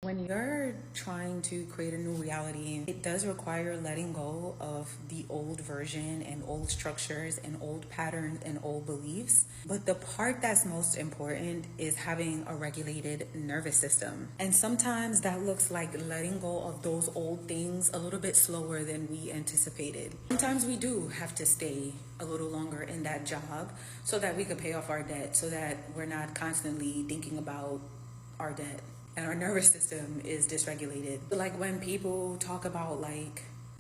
When you're trying to create a new reality, it does require letting go of the old version and old structures and old patterns and old beliefs. But the part that's most important is having a regulated nervous system. And sometimes that looks like letting go of those old things a little bit slower than we anticipated. Sometimes we do have to stay a little longer in that job so that we could pay off our debt, so that we're not constantly thinking about our debt and our nervous system is dysregulated. Like when people talk about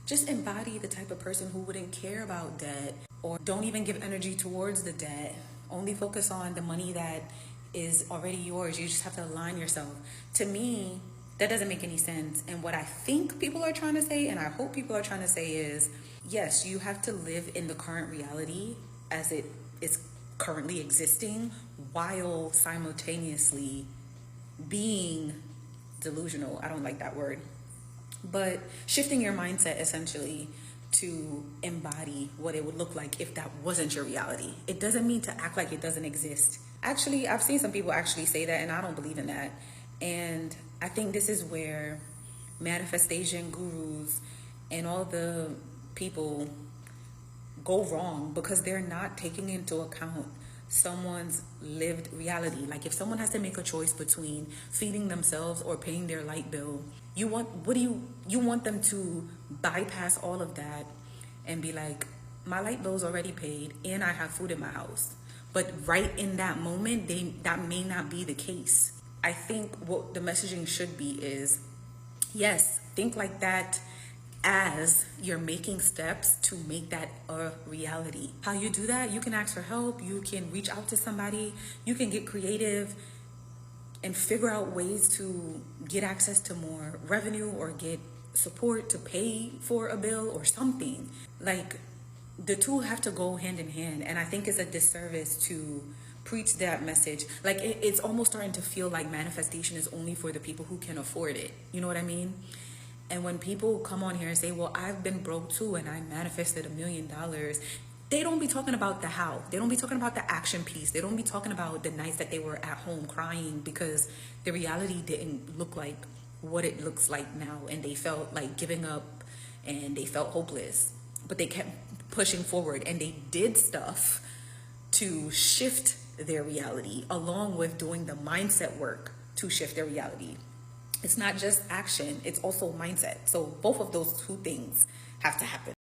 just embody the type of person who wouldn't care about debt or don't even give energy towards the debt, only focus on the money that is already yours. You just have to align yourself. To me, that doesn't make any sense. And what I think people are trying to say, and I hope people are trying to say, is yes, you have to live in the current reality as it is currently existing while simultaneously being delusional. I don't like that word, but shifting your mindset essentially to embody what it would look like if that wasn't your reality. It doesn't mean to act like it doesn't exist. Actually, I've seen some people actually say that, and I don't believe in that. And I think this is where manifestation gurus and all the people go wrong, because they're not taking into account someone's lived reality. Like if someone has to make a choice between feeding themselves or paying their light bill, you want them to bypass all of that and be like, my light bill's already paid and I have food in my house. But right in that moment, that may not be the case. I think what the messaging should be is, yes, think like that as you're making steps to make that a reality. How you do that? You can ask for help, you can reach out to somebody, you can get creative and figure out ways to get access to more revenue or get support to pay for a bill or something. Like the two have to go hand in hand, and I think it's a disservice to preach that message. Like it's almost starting to feel like manifestation is only for the people who can afford it. You know what I mean? And when people come on here and say, well, I've been broke too and I manifested $1 million, they don't be talking about the how. They don't be talking about the action piece. They don't be talking about the nights that they were at home crying because the reality didn't look like what it looks like now. And they felt like giving up and they felt hopeless. But they kept pushing forward and they did stuff to shift their reality along with doing the mindset work to shift their reality. It's not just action, it's also mindset. So both of those two things have to happen.